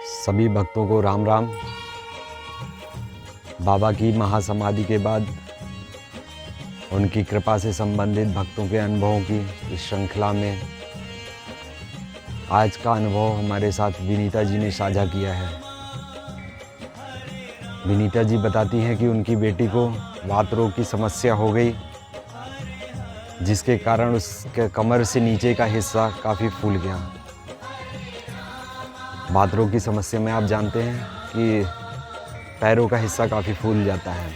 सभी भक्तों को राम राम। बाबा की महासमाधि के बाद उनकी कृपा से संबंधित भक्तों के अनुभवों की इस श्रृंखला में आज का अनुभव हमारे साथ विनीता जी ने साझा किया है। विनीता जी बताती हैं कि उनकी बेटी को वात रोग की समस्या हो गई, जिसके कारण उसके कमर से नीचे का हिस्सा काफ़ी फूल गया। वात रोग की समस्या में आप जानते हैं कि पैरों का हिस्सा काफ़ी फूल जाता है।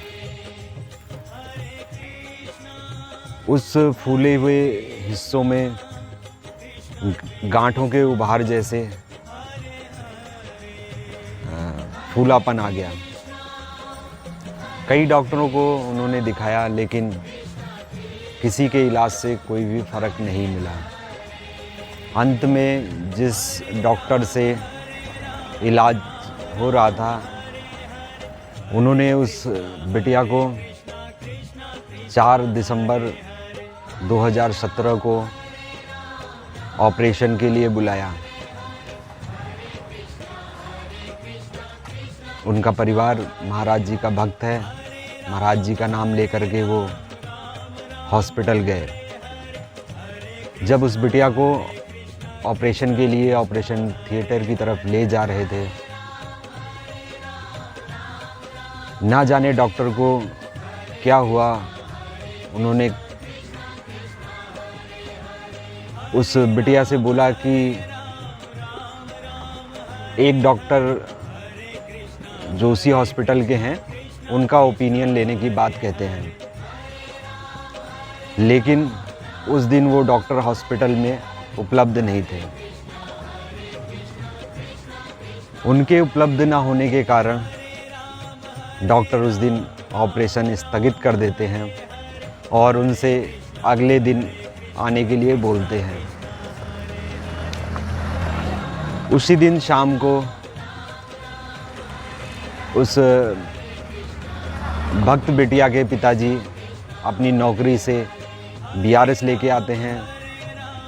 उस फूले हुए हिस्सों में गांठों के उभार जैसे फूलापन आ गया। कई डॉक्टरों को उन्होंने दिखाया, लेकिन किसी के इलाज से कोई भी फ़र्क नहीं मिला। अंत में जिस डॉक्टर से इलाज हो रहा था, उन्होंने उस बिटिया को 4 दिसंबर 2017 को ऑपरेशन के लिए बुलाया। उनका परिवार महाराज जी का भक्त है। महाराज जी का नाम लेकर के वो हॉस्पिटल गए। जब उस बिटिया को ऑपरेशन के लिए ऑपरेशन थिएटर की तरफ ले जा रहे थे, ना जाने डॉक्टर को क्या हुआ, उन्होंने उस बिटिया से बोला कि एक डॉक्टर जो उसी हॉस्पिटल के हैं उनका ओपिनियन लेने की बात कहते हैं। लेकिन उस दिन वो डॉक्टर हॉस्पिटल में उपलब्ध नहीं थे। उनके उपलब्ध ना होने के कारण डॉक्टर उस दिन ऑपरेशन स्थगित कर देते हैं और उनसे अगले दिन आने के लिए बोलते हैं। उसी दिन शाम को उस भक्त बिटिया के पिताजी अपनी नौकरी से बीआरएस लेके आते हैं,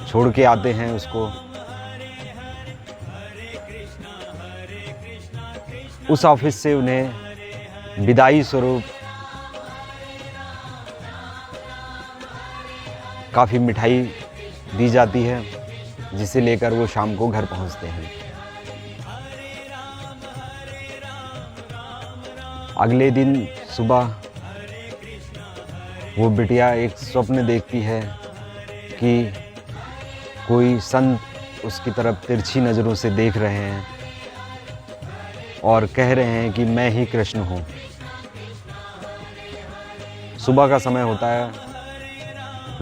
छोड़ के आते हैं उसको। उस ऑफिस से उन्हें विदाई स्वरूप काफ़ी मिठाई दी जाती है, जिसे लेकर वो शाम को घर पहुंचते हैं। अगले दिन सुबह वो बिटिया एक स्वप्न देखती है कि कोई संत उसकी तरफ तिरछी नज़रों से देख रहे हैं और कह रहे हैं कि मैं ही कृष्ण हूँ। सुबह का समय होता है,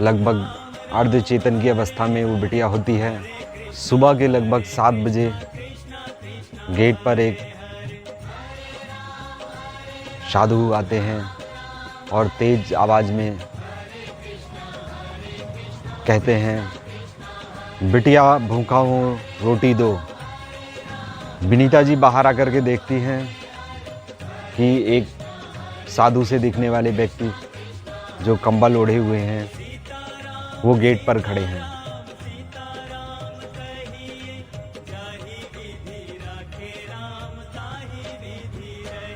लगभग अर्धचेतन की अवस्था में वो बिटिया होती है। सुबह के लगभग 7 बजे गेट पर एक साधु आते हैं और तेज आवाज़ में कहते हैं, बिटिया भूखा हूँ, रोटी दो। विनीता जी बाहर आकर के देखती हैं कि एक साधु से दिखने वाले व्यक्ति जो कंबल ओढ़े हुए हैं वो गेट पर खड़े हैं।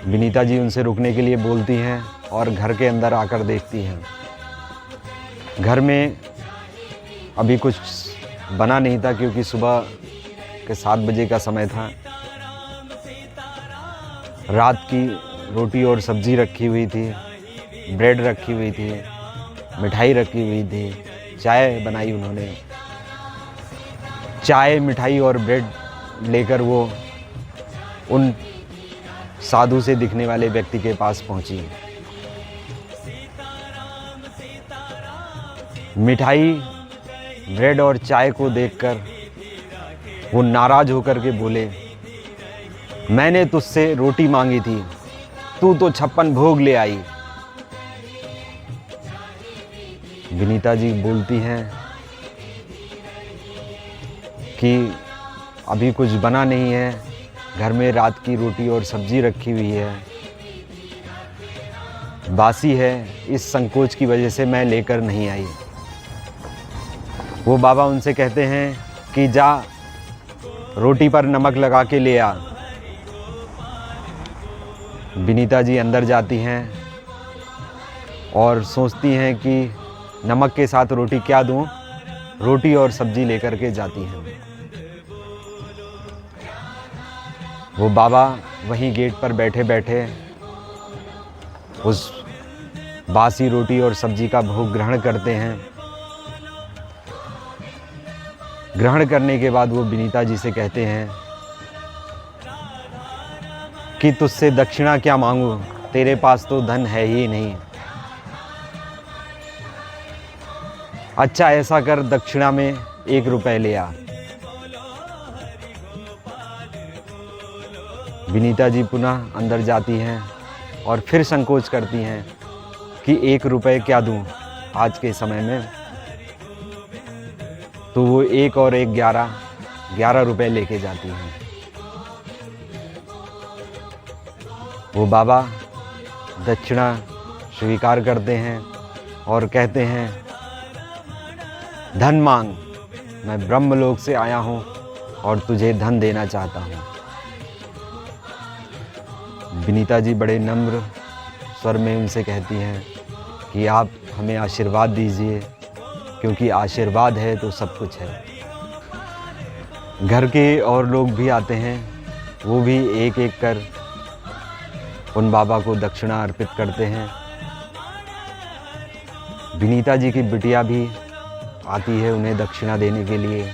विनीता जी उनसे रुकने के लिए बोलती हैं और घर के अंदर आकर देखती हैं। घर में अभी कुछ बना नहीं था, क्योंकि सुबह के 7 बजे का समय था। रात की रोटी और सब्जी रखी हुई थी, ब्रेड रखी हुई थी, मिठाई रखी हुई थी, चाय बनाई उन्होंने। चाय, मिठाई और ब्रेड लेकर वो उन साधु से दिखने वाले व्यक्ति के पास पहुंची। मिठाई, ब्रेड और चाय को देखकर वो नाराज होकर के बोले, मैंने तुझसे रोटी मांगी थी, तू तो 56 भोग ले आई। विनीता जी बोलती हैं कि अभी कुछ बना नहीं है, घर में रात की रोटी और सब्जी रखी हुई है, बासी है, इस संकोच की वजह से मैं लेकर नहीं आई। वो बाबा उनसे कहते हैं कि जा रोटी पर नमक लगा के ले आ। विनीता जी अंदर जाती हैं और सोचती हैं कि नमक के साथ रोटी क्या दूं, रोटी और सब्जी लेकर के जाती हैं। वो बाबा वहीं गेट पर बैठे बैठे उस बासी रोटी और सब्जी का भोग ग्रहण करते हैं। ग्रहण करने के बाद वो विनीता जी से कहते हैं कि तुझसे दक्षिणा क्या मांगूं, तेरे पास तो धन है ही नहीं। अच्छा ऐसा कर, दक्षिणा में 1 रुपए ले आ। विनीता जी पुनः अंदर जाती हैं और फिर संकोच करती हैं कि 1 रुपए क्या दूं आज के समय में। तो वो 1 और 1 11 रुपए लेके जाती हैं। वो बाबा दक्षिणा स्वीकार करते हैं और कहते हैं, धन मांग, मैं ब्रह्मलोक से आया हूँ और तुझे धन देना चाहता हूँ। विनीता जी बड़े नम्र स्वर में उनसे कहती हैं कि आप हमें आशीर्वाद दीजिए, क्योंकि आशीर्वाद है तो सब कुछ है। घर के और लोग भी आते हैं, वो भी एक एक कर उन बाबा को दक्षिणा अर्पित करते हैं। विनीता जी की बिटिया भी आती है उन्हें दक्षिणा देने के लिए।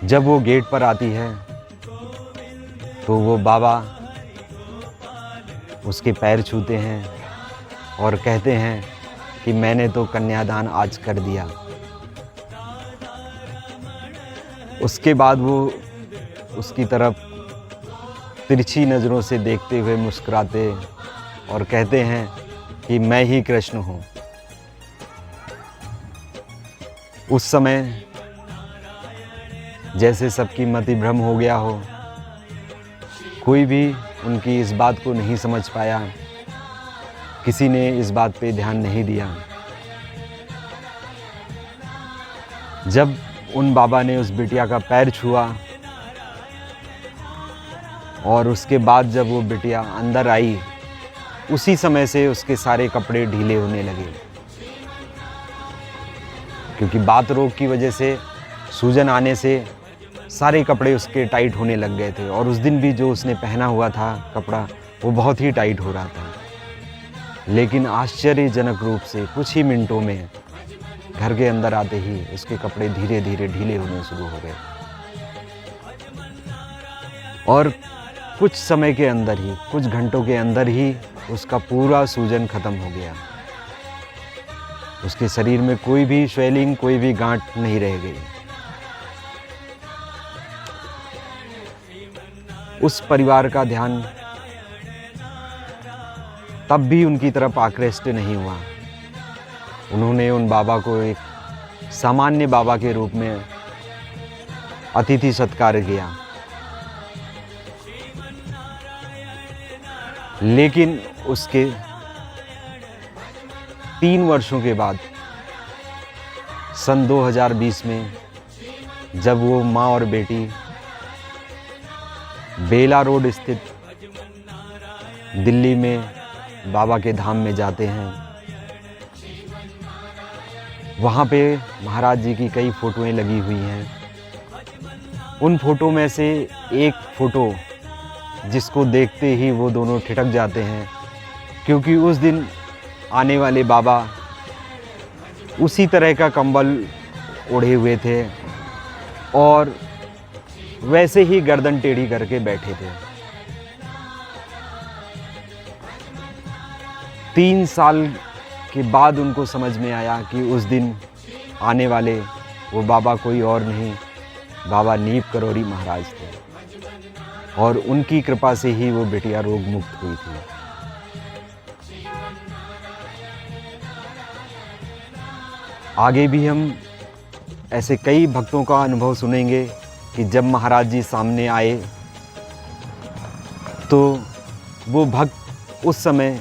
जब वो गेट पर आती है तो वो बाबा उसके पैर छूते हैं और कहते हैं कि मैंने तो कन्यादान आज कर दिया। उसके बाद वो उसकी तरफ तिरछी नज़रों से देखते हुए मुस्कुराते और कहते हैं कि मैं ही कृष्ण हूँ। उस समय जैसे सबकी मति भ्रम हो गया हो, कोई भी उनकी इस बात को नहीं समझ पाया, किसी ने इस बात पे ध्यान नहीं दिया। जब उन बाबा ने उस बिटिया का पैर छुआ और उसके बाद जब वो बिटिया अंदर आई, उसी समय से उसके सारे कपड़े ढीले होने लगे, क्योंकि बात रोग की वजह से सूजन आने से सारे कपड़े उसके टाइट होने लग गए थे। और उस दिन भी जो उसने पहना हुआ था कपड़ा, वो बहुत ही टाइट हो रहा था। लेकिन आश्चर्यजनक रूप से कुछ ही मिनटों में घर के अंदर आते ही उसके कपड़े धीरे धीरे ढीले होने शुरू हो गए और कुछ समय के अंदर ही, कुछ घंटों के अंदर ही उसका पूरा सूजन खत्म हो गया। उसके शरीर में कोई भी स्वेलिंग, कोई भी गांठ नहीं रह गई। उस परिवार का ध्यान तब भी उनकी तरफ आकृष्ट नहीं हुआ। उन्होंने उन बाबा को एक सामान्य बाबा के रूप में अतिथि सत्कार किया। लेकिन उसके 3 वर्षों के बाद सन 2020 में जब वो माँ और बेटी बेला रोड स्थित दिल्ली में बाबा के धाम में जाते हैं, वहाँ पे महाराज जी की कई फ़ोटोएं लगी हुई हैं। उन फ़ोटो में से एक फ़ोटो जिसको देखते ही वो दोनों ठिठक जाते हैं, क्योंकि उस दिन आने वाले बाबा उसी तरह का कंबल ओढ़े हुए थे और वैसे ही गर्दन टेढ़ी करके बैठे थे। 3 साल के बाद उनको समझ में आया कि उस दिन आने वाले वो बाबा कोई और नहीं, बाबा नीप करोड़ी महाराज थे और उनकी कृपा से ही वो बिटिया रोग मुक्त हुई थी। आगे भी हम ऐसे कई भक्तों का अनुभव सुनेंगे कि जब महाराज जी सामने आए तो वो भक्त उस समय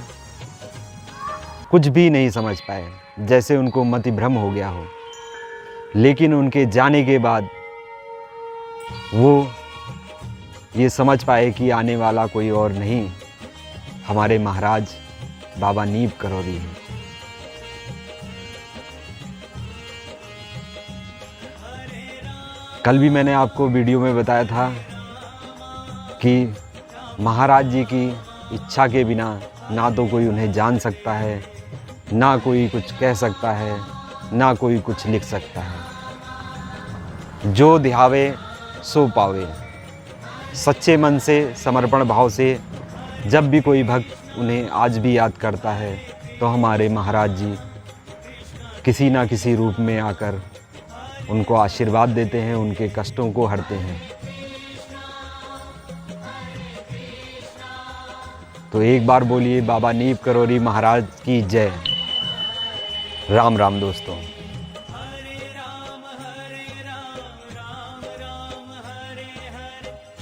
कुछ भी नहीं समझ पाए, जैसे उनको मति भ्रम हो गया हो। लेकिन उनके जाने के बाद वो ये समझ पाए कि आने वाला कोई और नहीं, हमारे महाराज बाबा नीम करौरी हैं। कल भी मैंने आपको वीडियो में बताया था कि महाराज जी की इच्छा के बिना ना तो कोई उन्हें जान सकता है, ना कोई कुछ कह सकता है, ना कोई कुछ लिख सकता है। जो ध्यावे सो पावे। सच्चे मन से, समर्पण भाव से जब भी कोई भक्त उन्हें आज भी याद करता है तो हमारे महाराज जी किसी ना किसी रूप में आकर उनको आशीर्वाद देते हैं, उनके कष्टों को हरते हैं। तो एक बार बोलिए बाबा नीम करौरी महाराज की जय। राम राम दोस्तों।